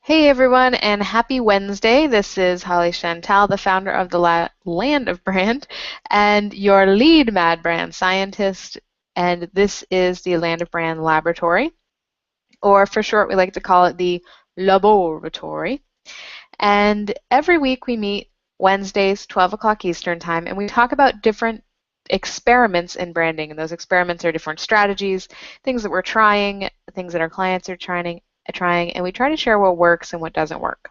Hey everyone, and happy Wednesday. This is Holly Chantal, the founder of the Land of Brand and your lead Mad Brand scientist. And this is the Land of Brand Laboratory, or for short, we like to call it the LOBoratory. And every week we meet Wednesdays, 12 o'clock Eastern Time, and we talk about different experiments in branding. And those experiments are different strategies, things that we're trying, things that our clients are trying, and we try to share what works and what doesn't work.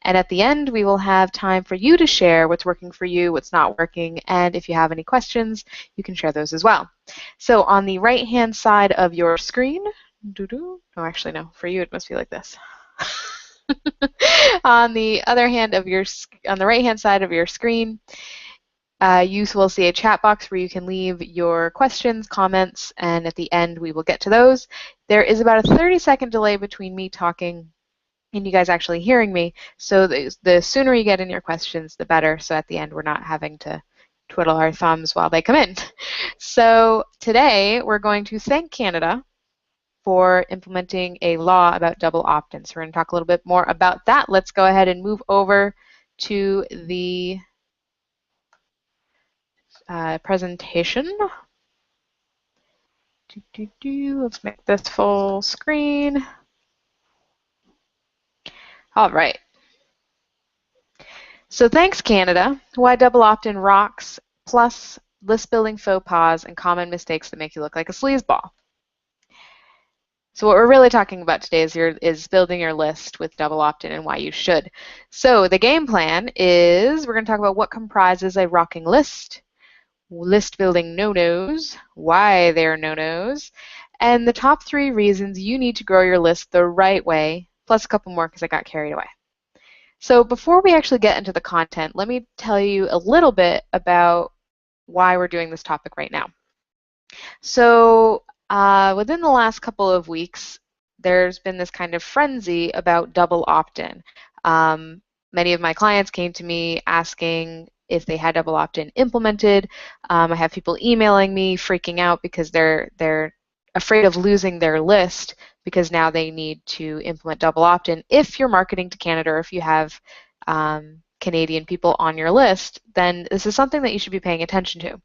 And at the end, we will have time for you to share what's working for you, what's not working, and if you have any questions, you can share those as well. So on the right-hand side of your screen, no, actually no, for you it must be like this. On the right-hand side of your screen, you will see a chat box where you can leave your questions, comments, and at the end we will get to those. There is about a 30-second delay between me talking and you guys actually hearing me, so the sooner you get in your questions, the better, so at the end we're not having to twiddle our thumbs while they come in. So today we're going to thank Canada for implementing a law about double opt-in. So we're going to talk a little bit more about that. Let's go ahead and move over to the presentation. Let's make this full screen. All right. So thanks, Canada. Why double opt-in rocks, plus list building faux pas and common mistakes that make you look like a sleazeball. So what we're really talking about today is building your list with double opt-in and why you should. So the game plan is we're going to talk about what comprises a rocking list building no-nos, why they're no-nos, and the top 3 reasons you need to grow your list the right way, plus a couple more because I got carried away. So before we actually get into the content, let me tell you a little bit about why we're doing this topic right now. So within the last couple of weeks, there's been this kind of frenzy about double opt-in. Many of my clients came to me asking if they had double opt-in implemented. I have people emailing me freaking out because they're afraid of losing their list because now they need to implement double opt-in. If you're marketing to Canada or if you have Canadian people on your list, then this is something that you should be paying attention to.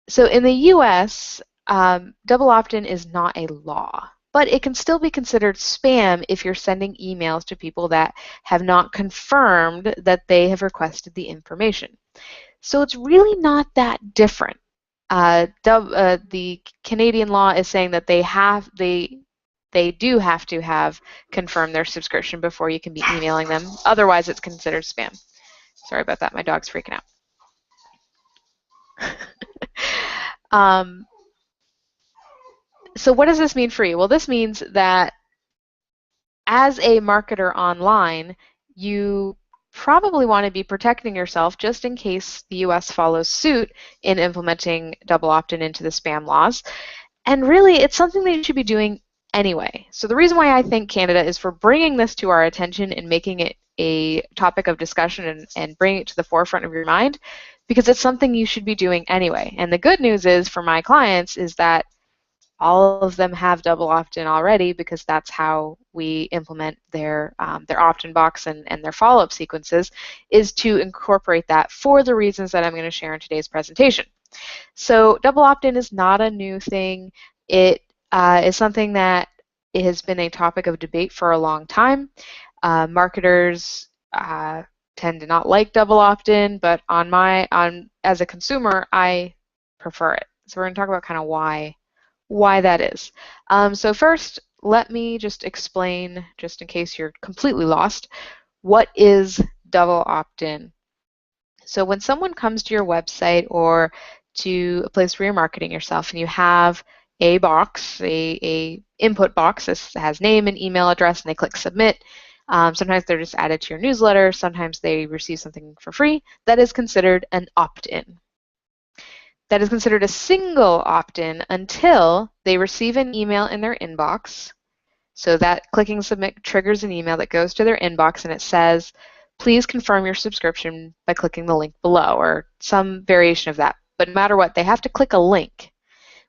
So in the US, double opt-in is not a law, but it can still be considered spam if you're sending emails to people that have not confirmed that they have requested the information. So it's really not that different. The Canadian law is saying that they do have to have confirmed their subscription before you can be emailing them. Otherwise, it's considered spam. Sorry about that. My dog's freaking out. So what does this mean for you? Well, this means that as a marketer online, you probably want to be protecting yourself just in case the US follows suit in implementing double opt-in into the spam laws. And really, it's something that you should be doing anyway. So the reason why I thank Canada is for bringing this to our attention and making it a topic of discussion and bringing it to the forefront of your mind, because it's something you should be doing anyway. And the good news is for my clients is that all of them have double opt-in already because that's how we implement their opt-in box and their follow-up sequences, is to incorporate that for the reasons that I'm going to share in today's presentation. So double opt-in is not a new thing. It is something that has been a topic of debate for a long time. Marketers tend to not like double opt-in, but as a consumer, I prefer it. So we're going to talk about kind of why that is. So first, let me just explain, just in case you're completely lost, what is double opt-in. So when someone comes to your website or to a place where you're marketing yourself and you have a box, a input box that has name and email address, and they click submit, sometimes they're just added to your newsletter, sometimes they receive something for free, that is considered an opt-in. That is considered a single opt-in until they receive an email in their inbox. So that clicking submit triggers an email that goes to their inbox and it says, please confirm your subscription by clicking the link below, or some variation of that. But no matter what, they have to click a link.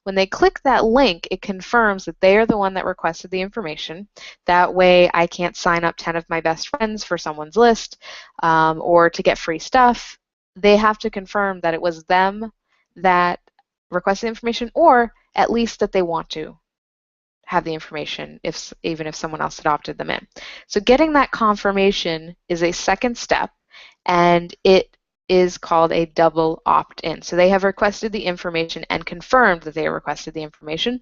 When they click that link, it confirms that they are the one that requested the information. That way I can't sign up 10 of my best friends for someone's list or to get free stuff. They have to confirm that it was them that requested the information, or at least that they want to have the information, even if someone else had opted them in. So getting that confirmation is a second step, and it is called a double opt-in. So they have requested the information and confirmed that they requested the information.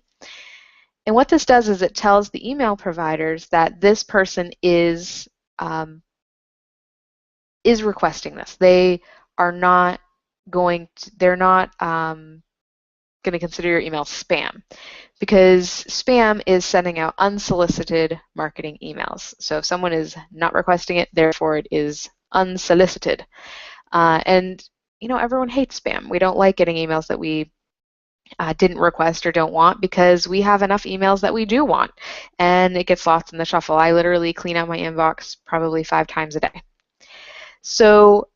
And what this does is it tells the email providers that this person is requesting this. They are not going to, they're not going to consider your email spam, because spam is sending out unsolicited marketing emails. So if someone is not requesting it, therefore it is unsolicited. And you know, everyone hates spam. We don't like getting emails that we didn't request or don't want, because we have enough emails that we do want, and it gets lost in the shuffle. I literally clean out my inbox probably 5 times a day. So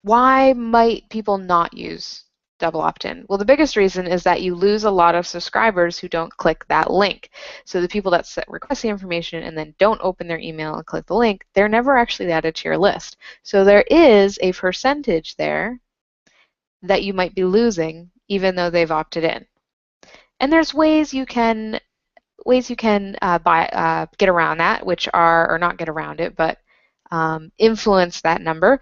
why might people not use double opt-in? Well, the biggest reason is that you lose a lot of subscribers who don't click that link. So the people that request the information and then don't open their email and click the link, they're never actually added to your list. So there is a percentage there that you might be losing, even though they've opted in. And there's ways you can get around that, which are, or not get around it, but influence that number,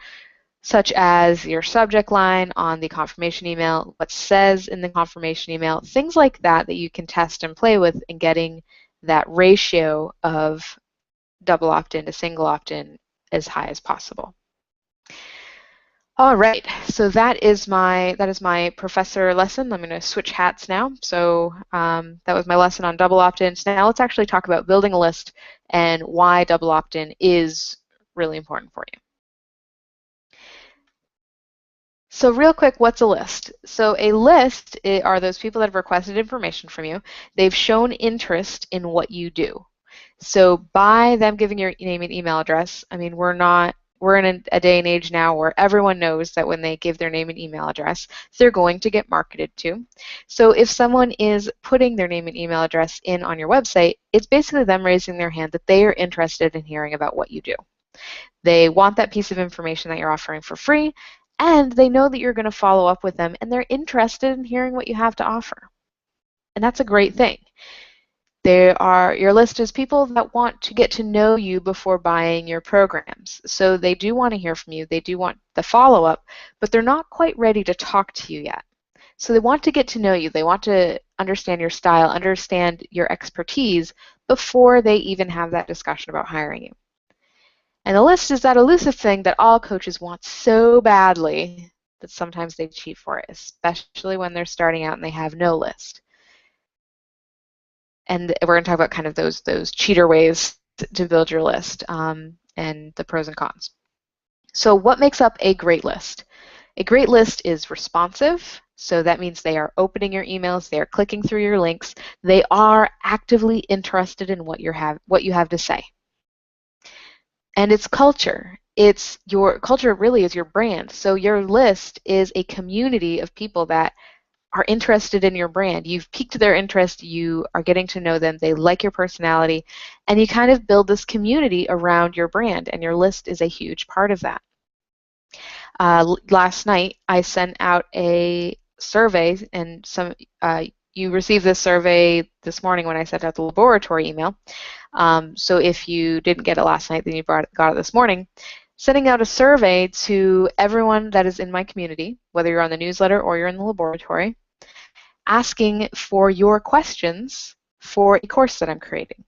such as your subject line on the confirmation email, what says in the confirmation email, things like that that you can test and play with in getting that ratio of double opt-in to single opt-in as high as possible. All right, so that is my professor lesson. I'm going to switch hats now. So that was my lesson on double opt-ins. Now let's actually talk about building a list and why double opt-in is really important for you. So real quick, what's a list? So a list are those people that have requested information from you. They've shown interest in what you do. So by them giving your name and email address, I mean, we're in a day and age now where everyone knows that when they give their name and email address, they're going to get marketed to. So if someone is putting their name and email address in on your website, it's basically them raising their hand that they are interested in hearing about what you do. They want that piece of information that you're offering for free, and they know that you're going to follow up with them, and they're interested in hearing what you have to offer. And that's a great thing. Your list is people that want to get to know you before buying your programs. So they do want to hear from you. They do want the follow-up, but they're not quite ready to talk to you yet. So they want to get to know you. They want to understand your style, understand your expertise before they even have that discussion about hiring you. And a list is that elusive thing that all coaches want so badly that sometimes they cheat for it, especially when they're starting out and they have no list. And we're going to talk about kind of those cheater ways to build your list and the pros and cons. So what makes up a great list? A great list is responsive. So that means they are opening your emails, they are clicking through your links, they are actively interested in what you have to say. And it's culture. It's your culture really is your brand. So your list is a community of people that are interested in your brand. You've piqued their interest, you are getting to know them, they like your personality, and you kind of build this community around your brand, and your list is a huge part of that. Last night, I sent out a survey, and you received this survey this morning when I sent out the LOBoratory email. So if you didn't get it last night, then you got it this morning. Sending out a survey to everyone that is in my community, whether you're on the newsletter or you're in the LOBoratory, asking for your questions for a course that I'm creating.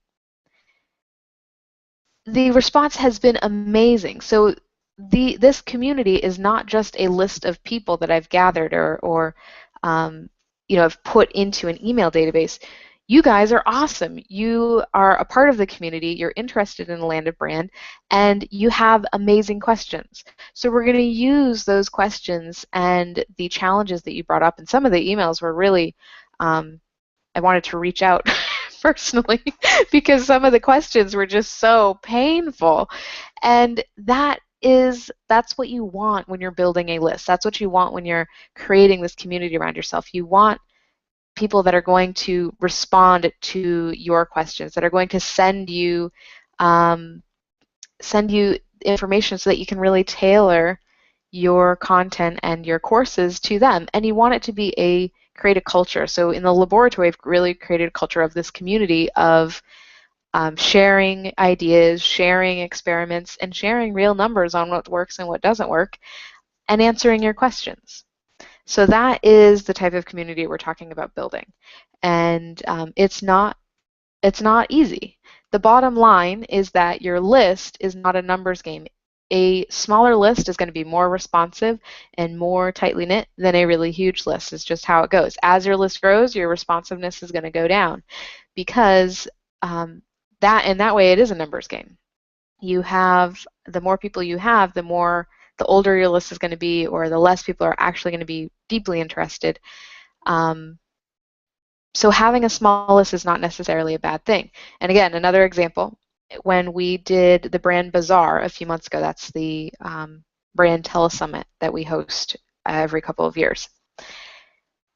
The response has been amazing. So this community is not just a list of people that I've gathered or have put into an email database. You guys are awesome. You are a part of the community. You're interested in the landed brand, and you have amazing questions. So we're going to use those questions and the challenges that you brought up. And some of the emails were really, I wanted to reach out personally because some of the questions were just so painful. And that's what you want when you're building a list. That's what you want when you're creating this community around yourself. You want people that are going to respond to your questions, that are going to send you information so that you can really tailor your content and your courses to them. And you want it to be create a culture. So in the LOBoratory, we've really created a culture of this community of sharing ideas, sharing experiments, and sharing real numbers on what works and what doesn't work, and answering your questions. So that is the type of community we're talking about building. And it's not easy. The bottom line is that your list is not a numbers game. A smaller list is going to be more responsive and more tightly knit than a really huge list. It's just how it goes. As your list grows, your responsiveness is going to go down, because that way it is a numbers game. The more people you have, the older your list is going to be, or the less people are actually going to be deeply interested. So having a small list is not necessarily a bad thing. And again, another example, when we did the Brand Bazaar a few months ago, that's the brand telesummit that we host every couple of years.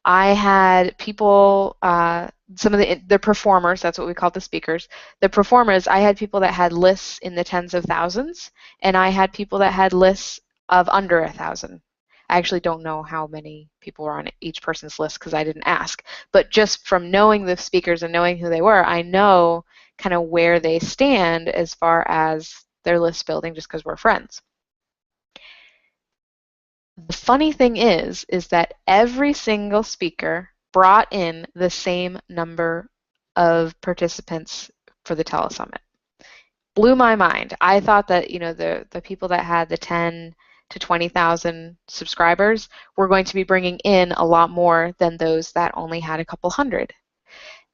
I had people, some of the performers, that's what we call the speakers, the performers, I had people that had lists in the tens of thousands, and I had people that had lists of under 1,000. I actually don't know how many people were on each person's list because I didn't ask. But just from knowing the speakers and knowing who they were, I know kind of where they stand as far as their list building, just because we're friends. The funny thing is that every single speaker brought in the same number of participants for the telesummit. Blew my mind. I thought that, you know, the people that had the 10 to 20,000 subscribers were going to be bringing in a lot more than those that only had a couple hundred.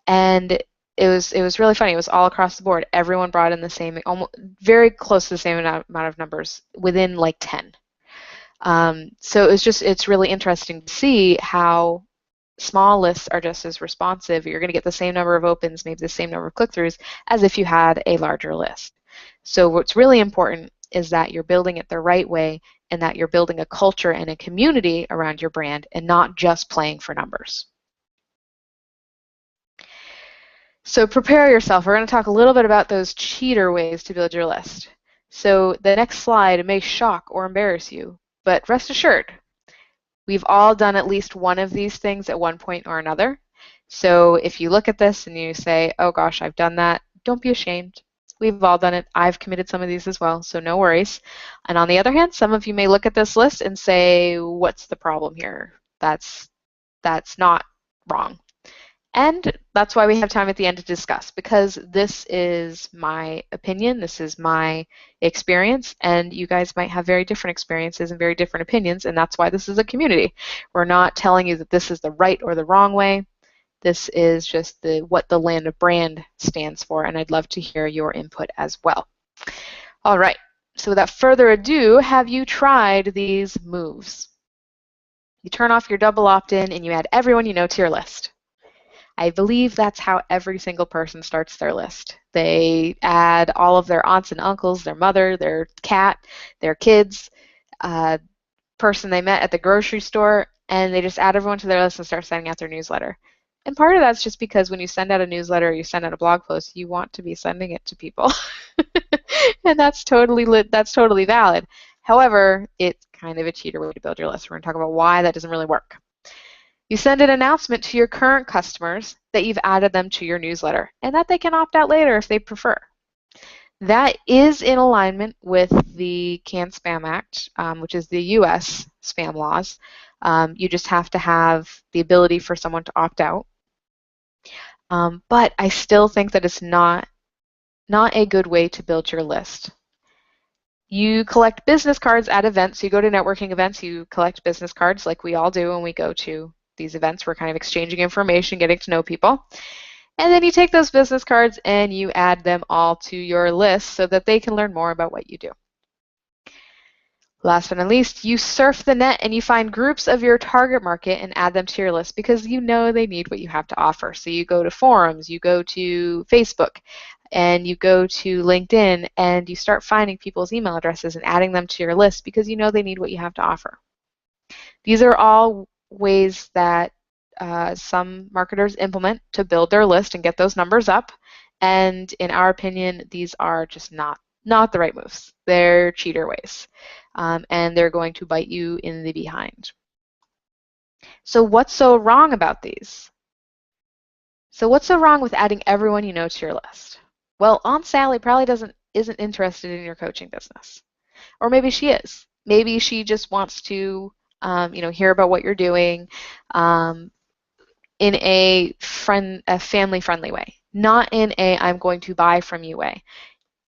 And it was really funny. It was all across the board. Everyone brought in the same, almost very close to the same amount of numbers, within like 10. So it's really interesting to see how small lists are just as responsive. You're going to get the same number of opens, maybe the same number of click-throughs, as if you had a larger list. So what's really important is that you're building it the right way, and that you're building a culture and a community around your brand, and not just playing for numbers. So prepare yourself. We're going to talk a little bit about those cheater ways to build your list. So the next slide may shock or embarrass you, but rest assured, we've all done at least one of these things at one point or another. So if you look at this and you say, oh gosh, I've done that, don't be ashamed. We've all done it. I've committed some of these as well, so no worries. And on the other hand, some of you may look at this list and say, what's the problem here? That's not wrong. And that's why we have time at the end to discuss, because this is my opinion, this is my experience, and you guys might have very different experiences and very different opinions, and that's why this is a community. We're not telling you that this is the right or the wrong way. This is just what the land of brand stands for, and I'd love to hear your input as well. All right, so without further ado, have you tried these moves? You turn off your double opt-in and you add everyone you know to your list. I believe that's how every single person starts their list. They add all of their aunts and uncles, their mother, their cat, their kids, person they met at the grocery store, and they just add everyone to their list and start sending out their newsletter. And part of that's just because when you send out a newsletter or you send out a blog post, you want to be sending it to people. And that's totally valid. However, it's kind of a cheater way to build your list. We're going to talk about why that doesn't really work. You send an announcement to your current customers that you've added them to your newsletter, and that they can opt out later if they prefer. That is in alignment with the CAN-SPAM Act, which is the US spam laws. You just have to have the ability for someone to opt out. But I still think that it's not a good way to build your list. You collect business cards at events. So you go to networking events, you collect business cards like we all do when we go to these events. We're kind of exchanging information, getting to know people. And then you take those business cards and you add them all to your list so that they can learn more about what you do. Last but not least, you surf the net and you find groups of your target market and add them to your list because you know they need what you have to offer. So you go to forums, you go to Facebook, and you go to LinkedIn and you start finding people's email addresses and adding them to your list because you know they need what you have to offer. These are all ways that some marketers implement to build their list and get those numbers up. And in our opinion, these are just not the right moves. They're cheater ways, and they're going to bite you in the behind. So what's so wrong about these? So what's so wrong with adding everyone you know to your list? Well, Aunt Sally probably isn't interested in your coaching business, or maybe she is. Maybe she just wants to, hear about what you're doing in a family-friendly way, not in a I'm going to buy from you way.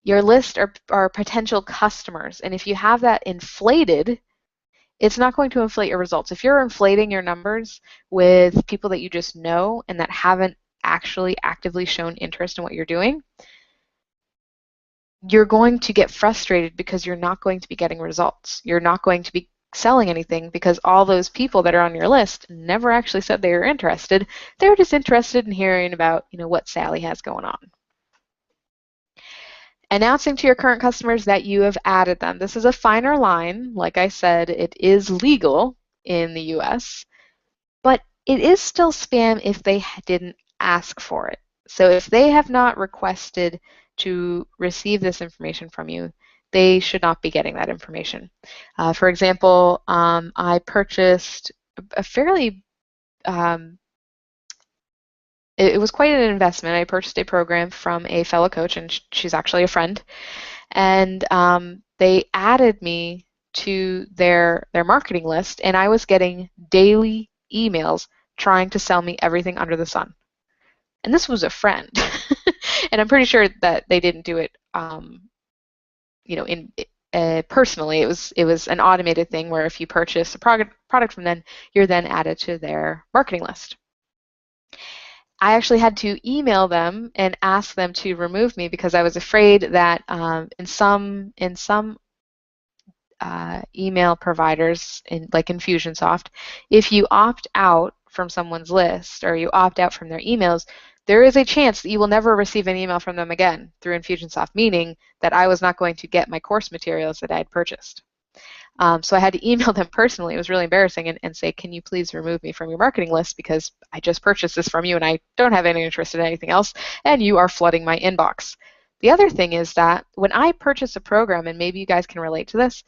Your list are potential customers, and if you have that inflated, it's not going to inflate your results. If you're inflating your numbers with people that you just know and that haven't actually actively shown interest in what you're doing, you're going to get frustrated because you're not going to be getting results. You're not going to be selling anything because all those people that are on your list never actually said they were interested. They're just interested in hearing about, what Sally has going on. Announcing to your current customers that you have added them. This is a finer line. Like I said, it is legal in the US, but it is still spam if they didn't ask for it. So if they have not requested to receive this information from you, they should not be getting that information. For example, I purchased a fairly it was quite an investment. I purchased a program from a fellow coach, and she's actually a friend. And they added me to their marketing list, and I was getting daily emails trying to sell me everything under the sun. And this was a friend. And I'm pretty sure that they didn't do it, personally. It was an automated thing where if you purchase a product from them, you're then added to their marketing list. I actually had to email them and ask them to remove me because I was afraid that in some email providers, like Infusionsoft, if you opt out from someone's list or you opt out from their emails, there is a chance that you will never receive an email from them again through Infusionsoft, meaning that I was not going to get my course materials that I had purchased. So I had to email them personally. It was really embarrassing and say, can you please remove me from your marketing list because I just purchased this from you and I don't have any interest in anything else and you are flooding my inbox. The other thing is that when I purchase a program, and maybe you guys can relate to this,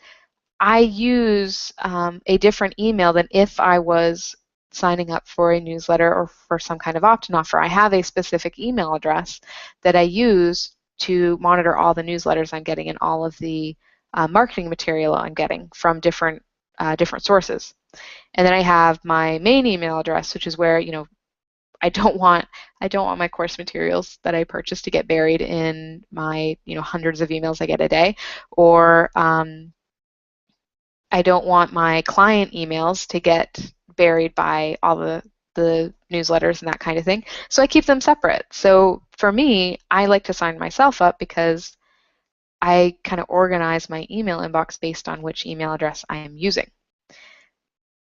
I use a different email than if I was signing up for a newsletter or for some kind of opt-in offer. I have a specific email address that I use to monitor all the newsletters I'm getting and all of the marketing material I'm getting from different sources. And then I have my main email address, which is where I don't want my course materials that I purchase to get buried in my hundreds of emails I get a day, or I don't want my client emails to get buried by all the newsletters and that kind of thing. So I keep them separate. So for me, I like to sign myself up because I kind of organize my email inbox based on which email address I am using.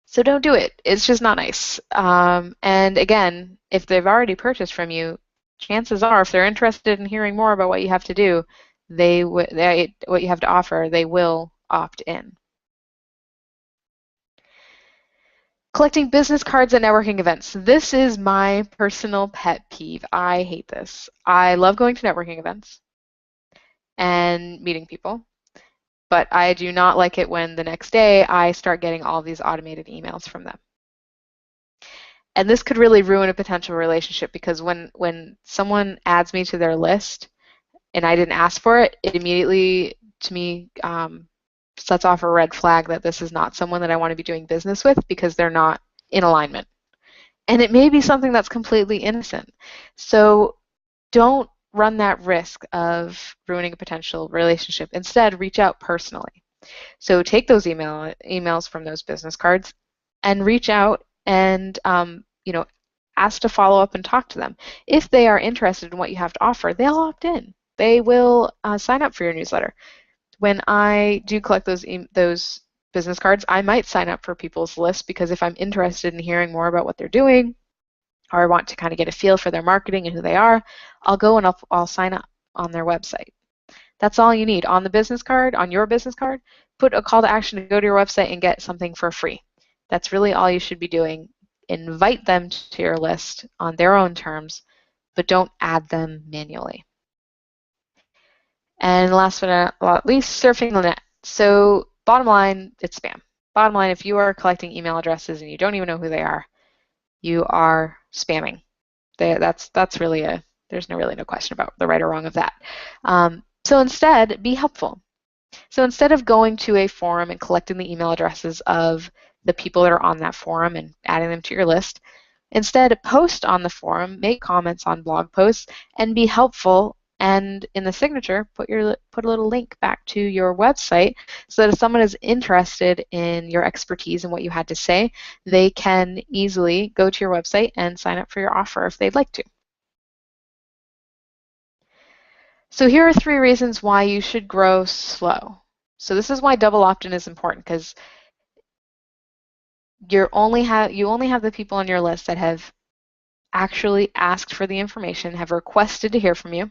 So don't do it. It's just not nice. And again, if they've already purchased from you, chances are if they're interested in hearing more about what you have to do, what you have to offer, they will opt in. Collecting business cards at networking events. This is my personal pet peeve. I hate this. I love going to networking events and meeting people, but I do not like it when the next day I start getting all these automated emails from them. And this could really ruin a potential relationship because when someone adds me to their list and I didn't ask for it, it immediately, to me, sets off a red flag that this is not someone that I want to be doing business with because they're not in alignment. And it may be something that's completely innocent. So don't run that risk of ruining a potential relationship. Instead, reach out personally. So take those emails from those business cards and reach out and ask to follow up and talk to them. If they are interested in what you have to offer, they'll opt in. They will sign up for your newsletter. When I do collect those business cards, I might sign up for people's list because if I'm interested in hearing more about what they're doing, or I want to kind of get a feel for their marketing and who they are, I'll go and I'll sign up on their website. That's all you need. On the business card, on your business card, put a call to action to go to your website and get something for free. That's really all you should be doing. invite them to your list on their own terms, but don't add them manually. And last but not least, surfing the net. So bottom line, it's spam. Bottom line, if you are collecting email addresses and you don't even know who they are, you are spamming. That's really there's really no question about the right or wrong of that. So instead, be helpful. So instead of going to a forum and collecting the email addresses of the people that are on that forum and adding them to your list, instead post on the forum, make comments on blog posts, and be helpful. And in the signature, put a little link back to your website so that if someone is interested in your expertise and what you had to say, they can easily go to your website and sign up for your offer if they'd like to. So here are 3 reasons why you should grow slow. So this is why double opt-in is important, because you only have the people on your list that have actually asked for the information, have requested to hear from you.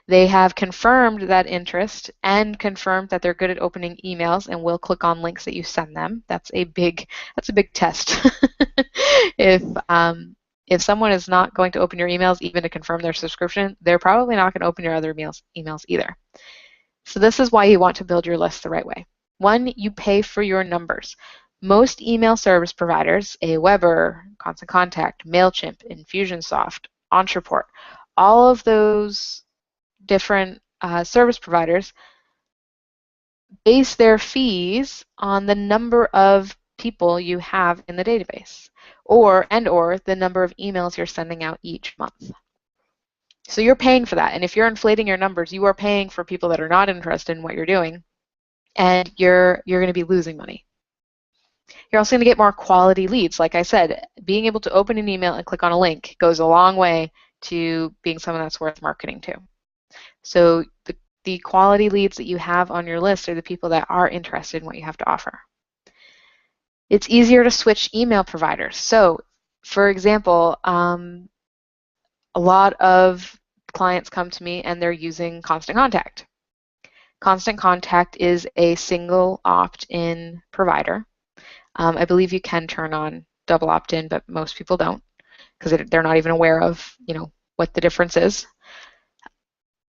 They have confirmed that interest and confirmed that they're good at opening emails and will click on links that you send them. That's a big test. If someone is not going to open your emails even to confirm their subscription, they're probably not going to open your other emails either. So this is why you want to build your list the right way. 1, you pay for your numbers. Most email service providers, Aweber, Constant Contact, MailChimp, Infusionsoft, Entreport, all of those different service providers base their fees on the number of people you have in the database, or the number of emails you're sending out each month. So you're paying for that, and if you're inflating your numbers, you are paying for people that are not interested in what you're doing, and you're going to be losing money. You're also going to get more quality leads. Like I said, being able to open an email and click on a link goes a long way to being someone that's worth marketing to. So the quality leads that you have on your list are the people that are interested in what you have to offer. It's easier to switch email providers. So, for example, a lot of clients come to me and they're using Constant Contact. Constant Contact is a single opt-in provider. I believe you can turn on double opt-in, but most people don't because they're not even aware of, what the difference is.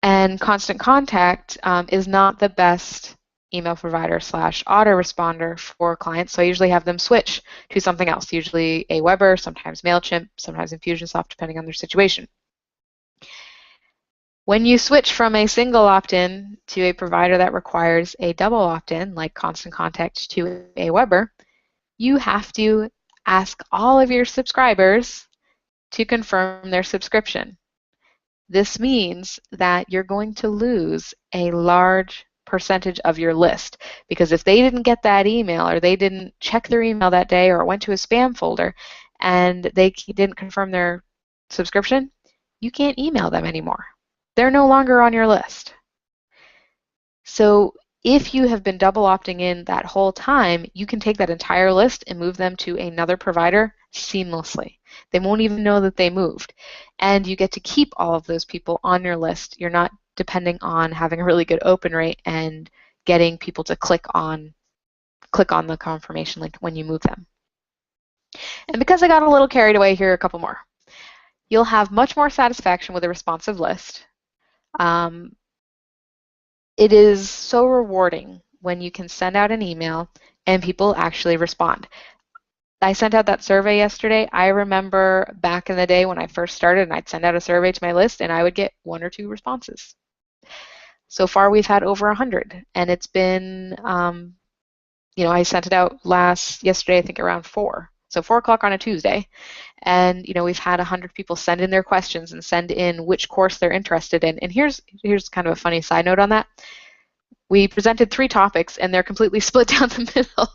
And Constant Contact is not the best email provider / autoresponder for clients, so I usually have them switch to something else, usually Aweber, sometimes MailChimp, sometimes Infusionsoft, depending on their situation. When you switch from a single opt-in to a provider that requires a double opt-in, like Constant Contact to Aweber, you have to ask all of your subscribers to confirm their subscription. This means that you're going to lose a large percentage of your list, because if they didn't get that email, or they didn't check their email that day, or it went to a spam folder and they didn't confirm their subscription, you can't email them anymore. They're no longer on your list. So if you have been double opting in that whole time, you can take that entire list and move them to another provider seamlessly. They won't even know that they moved. And you get to keep all of those people on your list. You're not depending on having a really good open rate and getting people to click on the confirmation link when you move them. And because I got a little carried away, here are a couple more. You'll have much more satisfaction with a responsive list. It is so rewarding when you can send out an email and people actually respond. I sent out that survey yesterday. I remember back in the day when I first started and I'd send out a survey to my list and I would get 1 or 2 responses. So far we've had over 100, and it's been, I sent it out yesterday, I think around 4. So 4 o'clock on a Tuesday. And, we've had 100 people send in their questions and send in which course they're interested in. And here's kind of a funny side note on that. We presented 3 topics and they're completely split down the middle.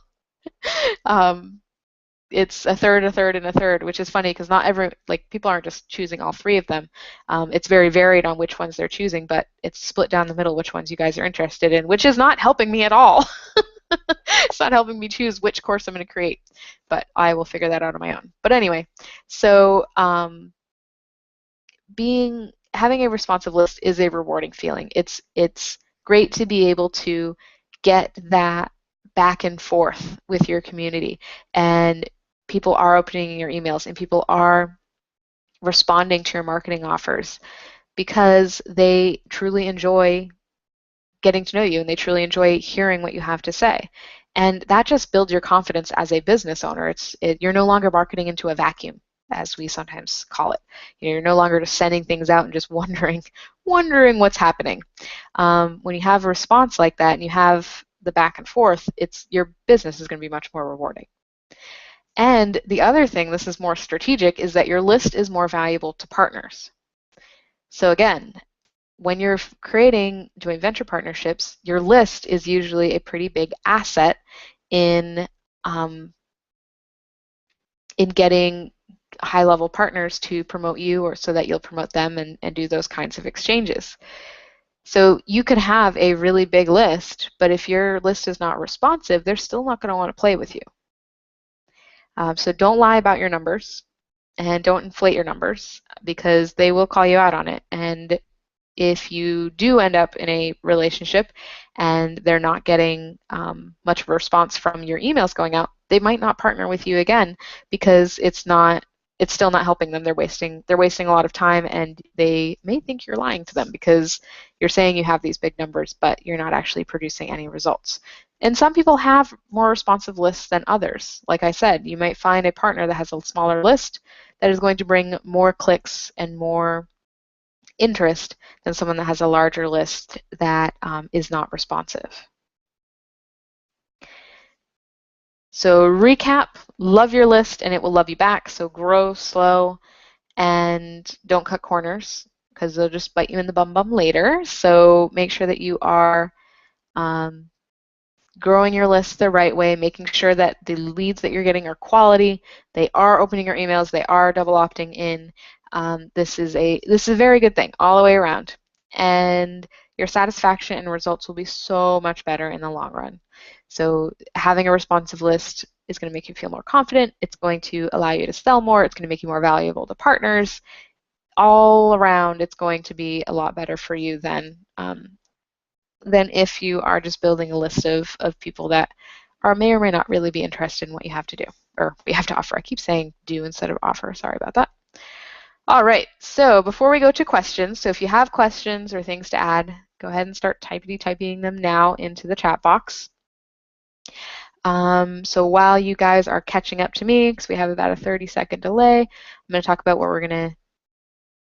It's a third, a third, and a third, which is funny because people aren't just choosing all 3 of them. It's very varied on which ones they're choosing, but it's split down the middle which ones you guys are interested in, which is not helping me at all. It's not helping me choose which course I'm going to create, but I will figure that out on my own. But anyway, so having a responsive list is a rewarding feeling. It's great to be able to get that back and forth with your community, and people are opening your emails and people are responding to your marketing offers because they truly enjoy getting to know you and they truly enjoy hearing what you have to say. And that just builds your confidence as a business owner. You're no longer marketing into a vacuum, as we sometimes call it. You're no longer just sending things out and just wondering what's happening. When you have a response like that and you have the back and forth, your business is going to be much more rewarding. And the other thing, this is more strategic, is that your list is more valuable to partners. So again, when you're creating joint venture partnerships, your list is usually a pretty big asset in getting high-level partners to promote you or so that you'll promote them and do those kinds of exchanges. So you could have a really big list, but if your list is not responsive, they're still not going to want to play with you. So don't lie about your numbers and don't inflate your numbers because they will call you out on it. And if you do end up in a relationship and they're not getting much of a response from your emails going out, they might not partner with you again because it's still not helping them. They're wasting a lot of time and they may think you're lying to them because you're saying you have these big numbers, but you're not actually producing any results. And some people have more responsive lists than others. Like I said, you might find a partner that has a smaller list that is going to bring more clicks and more interest than someone that has a larger list that is not responsive. So recap, love your list and it will love you back. So grow slow and don't cut corners because they'll just bite you in the bum later. So make sure that you are growing your list the right way, making sure that the leads that you're getting are quality, they are opening your emails, they are double opting in. This is a very good thing all the way around. And your satisfaction and results will be so much better in the long run. So having a responsive list is going to make you feel more confident. It's going to allow you to sell more. It's going to make you more valuable to partners. All around, it's going to be a lot better for you than if you are just building a list of people that may or may not really be interested in what you have to do or what you have to offer. I keep saying do instead of offer. Sorry about that. All right, so before we go to questions, so if you have questions or things to add, go ahead and start typing them now into the chat box. So while you guys are catching up to me, because we have about a 30-second delay, I'm going to talk about what we're going to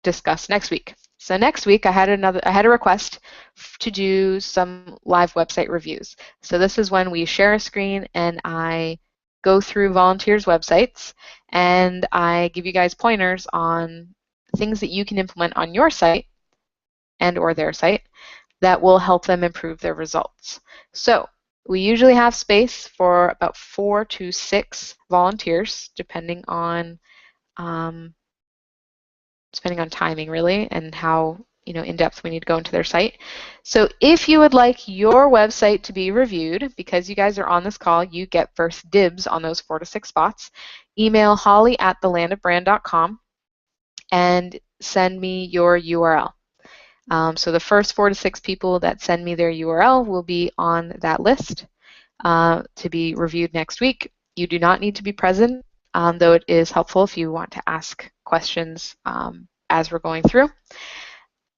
discuss next week. So next week I had a request to do some live website reviews. So this is when we share a screen and I go through volunteers' websites and I give you guys pointers on things that you can implement on your site and or their site that will help them improve their results. So we usually have space for about 4 to 6 volunteers, depending on timing really and how in depth we need to go into their site. So if you would like your website to be reviewed, because you guys are on this call, you get first dibs on those 4 to 6 spots. Email holly@thelandofbrand.com and send me your URL. So the first 4 to 6 people that send me their URL will be on that list to be reviewed next week. You do not need to be present, though it is helpful if you want to ask questions as we're going through.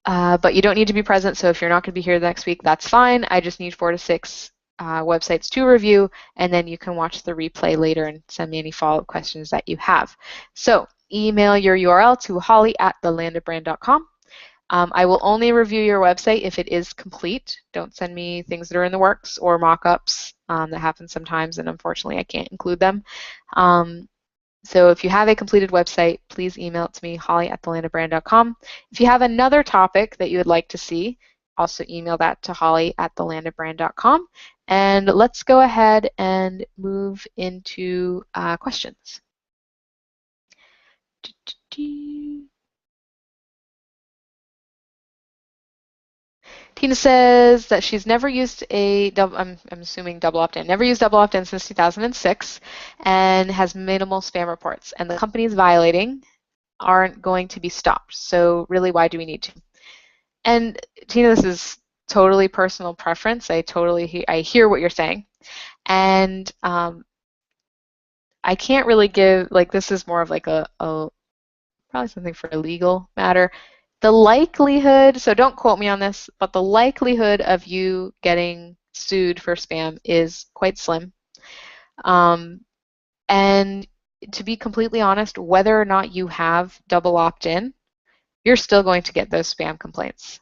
But you don't need to be present, so if you're not going to be here next week, that's fine. I just need 4 to 6 websites to review, and then you can watch the replay later and send me any follow-up questions that you have. So email your URL to holly@thelandofbrand.com. I will only review your website if it is complete. Don't send me things that are in the works or mock-ups. That happen sometimes, and unfortunately I can't include them. So if you have a completed website, please email it to me, holly@thelandofbrand.com. If you have another topic that you would like to see, also email that to holly@thelandofbrand.com. And let's go ahead and move into questions. Tina says that she's never used I'm assuming double opt-in, never used double opt-in since 2006 and has minimal spam reports. And the companies violating aren't going to be stopped. So really, why do we need to? And Tina, this is totally personal preference. I hear what you're saying. And I can't really give, like, this is more of like a probably something for a legal matter. The likelihood, so don't quote me on this, but the likelihood of you getting sued for spam is quite slim. And to be completely honest, whether or not you have double opt-in, you're still going to get those spam complaints.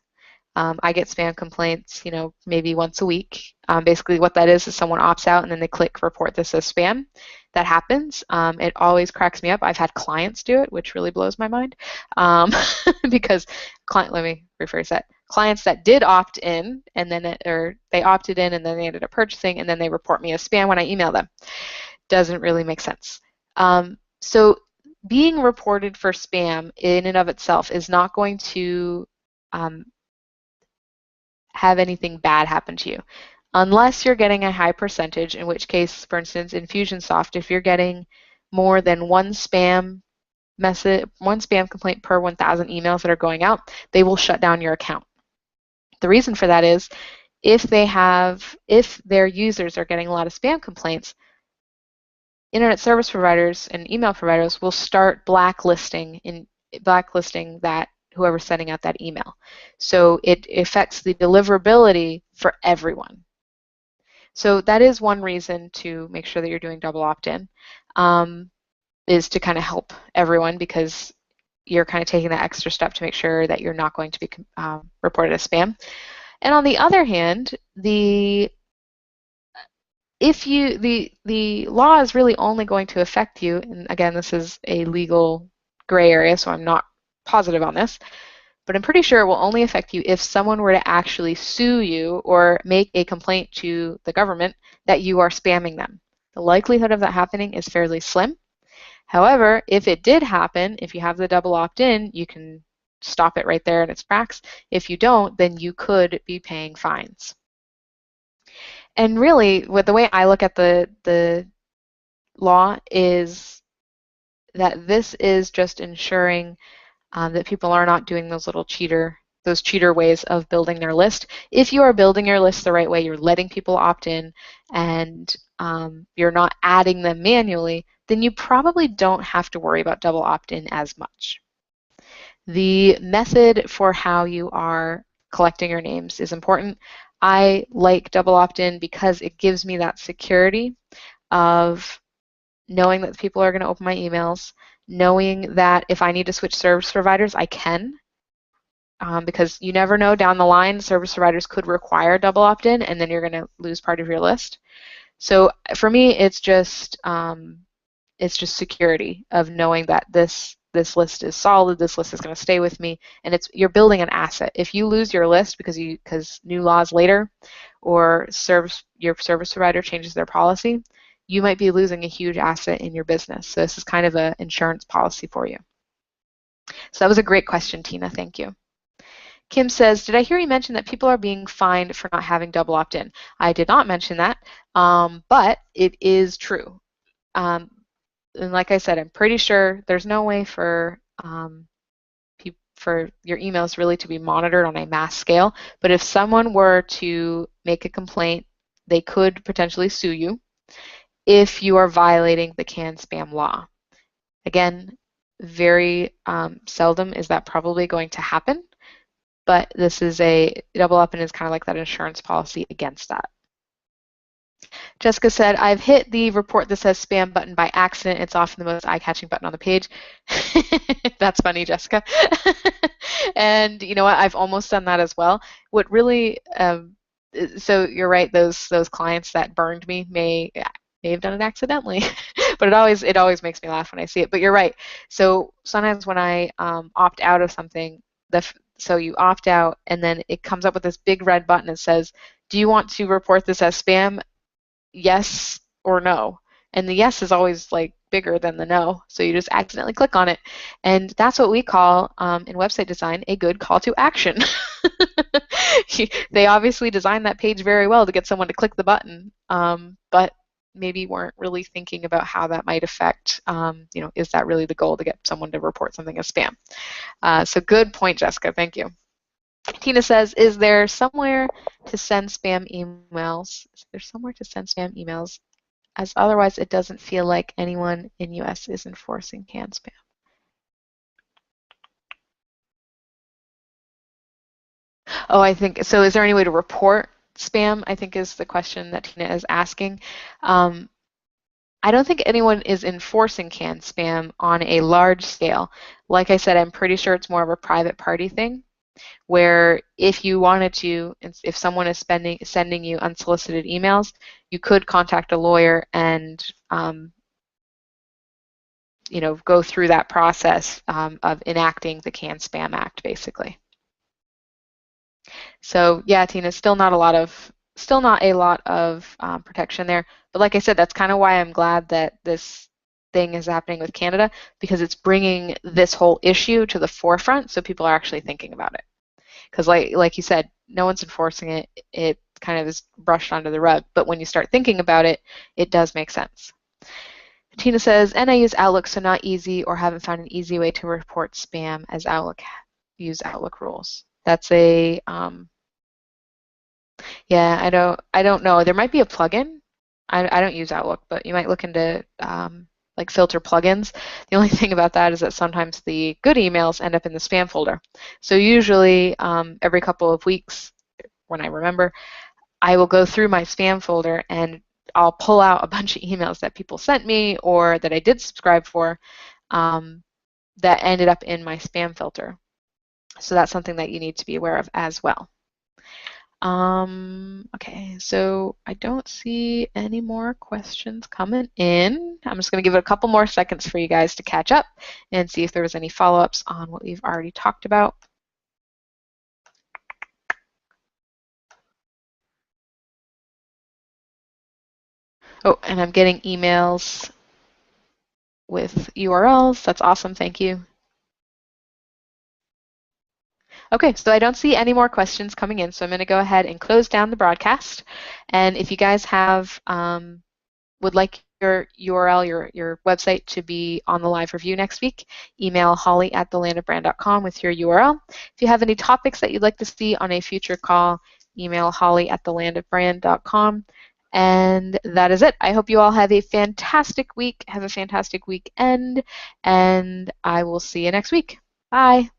I get spam complaints, maybe once a week. Basically, what that is someone opts out and then they click report this as spam. That happens. It always cracks me up. I've had clients do it, which really blows my mind, because let me rephrase that. Clients that did opt in and then they opted in and then they ended up purchasing and then they report me as spam when I email them. Doesn't really make sense. So being reported for spam in and of itself is not going to have anything bad happen to you, unless you're getting a high percentage, in which case, for instance, Infusionsoft, if you're getting more than one spam complaint per 1,000 emails that are going out, they will shut down your account. The reason for that is if their users are getting a lot of spam complaints, internet service providers and email providers will start blacklisting that whoever's sending out that email. So it affects the deliverability for everyone. So that is one reason to make sure that you're doing double opt-in, is to kind of help everyone, because you're kind of taking that extra step to make sure that you're not going to be reported as spam. And on the other hand, the law is really only going to affect you, and again, this is a legal gray area, so I'm not positive on this, but I'm pretty sure it will only affect you if someone were to actually sue you or make a complaint to the government that you are spamming them. The likelihood of that happening is fairly slim. However, if it did happen, if you have the double opt-in, you can stop it right there in its tracks. If you don't, then you could be paying fines. And really, with the way I look at the law is that this is just ensuring that people are not doing those cheater ways of building their list. If you are building your list the right way, you're letting people opt in, and you're not adding them manually, then you probably don't have to worry about double opt-in as much. The method for how you are collecting your names is important. I like double opt-in because it gives me that security of knowing that people are going to open my emails, knowing that if I need to switch service providers, I can, because you never know, down the line, service providers could require double opt-in, and then you're going to lose part of your list. So for me, it's just security of knowing that this list is solid, this list is going to stay with me, and you're building an asset. If you lose your list because new laws later, or your service provider changes their policy, you might be losing a huge asset in your business. So this is kind of an insurance policy for you. So that was a great question, Tina. Thank you. Kim says, did I hear you mention that people are being fined for not having double opt-in? I did not mention that, but it is true. And like I said, I'm pretty sure there's no way for your emails really to be monitored on a mass scale. But if someone were to make a complaint, they could potentially sue you if you are violating the CAN spam law. Again, very seldom is that probably going to happen, but this is double opt-in is kind of like that insurance policy against that. Jessica said, I've hit the report that says spam button by accident. It's often the most eye-catching button on the page. That's funny, Jessica. And you know what? I've almost done that as well. What really, so you're right, those clients that burned me may have done it accidentally, but it always makes me laugh when I see it. But you're right. So sometimes when I opt out of something, so you opt out and then it comes up with this big red button that says, do you want to report this as spam? Yes or no. And the yes is always like bigger than the no, so you just accidentally click on it. And that's what we call in website design a good call to action. They obviously designed that page very well to get someone to click the button, but maybe weren't really thinking about how that might affect, is that really the goal, to get someone to report something as spam? So good point, Jessica. Thank you. Tina says, is there somewhere to send spam emails? Is there somewhere to send spam emails as otherwise it doesn't feel like anyone in US is enforcing canned spam. Oh, I think so. Is there any way to report spam? I think is the question that Tina is asking. Um, I don't think anyone is enforcing canned spam on a large scale. Like I said, I'm pretty sure it's more of a private party thing, where if you wanted to, if someone is sending you unsolicited emails, you could contact a lawyer and go through that process of enacting the Canned Spam Act, basically. So yeah, Tina, still not a lot of protection there. But like I said, that's kind of why I'm glad that this thing is happening with Canada, because it's bringing this whole issue to the forefront, so people are actually thinking about it. Because like you said, no one's enforcing it. It kind of is brushed under the rug. But when you start thinking about it, it does make sense. Tina says, and I use Outlook, so not easy or haven't found an easy way to report spam as Outlook use Outlook rules. That's a yeah, I don't know. There might be a plugin. I don't use Outlook, but you might look into like filter plugins. The only thing about that is that sometimes the good emails end up in the spam folder. So usually every couple of weeks, when I remember, I will go through my spam folder and I'll pull out a bunch of emails that people sent me or that I did subscribe for that ended up in my spam filter. So that's something that you need to be aware of as well. Okay, so I don't see any more questions coming in. I'm just going to give it a couple more seconds for you guys to catch up and see if there was any follow-ups on what we've already talked about. Oh, and I'm getting emails with URLs. That's awesome. Thank you. Okay, so I don't see any more questions coming in, so I'm going to go ahead and close down the broadcast. And if you guys have would like your URL, your website to be on the live review next week, email holly@thelandofbrand.com with your URL. If you have any topics that you'd like to see on a future call, email holly@thelandofbrand.com. And that is it. I hope you all have a fantastic week, have a fantastic weekend, and I will see you next week. Bye.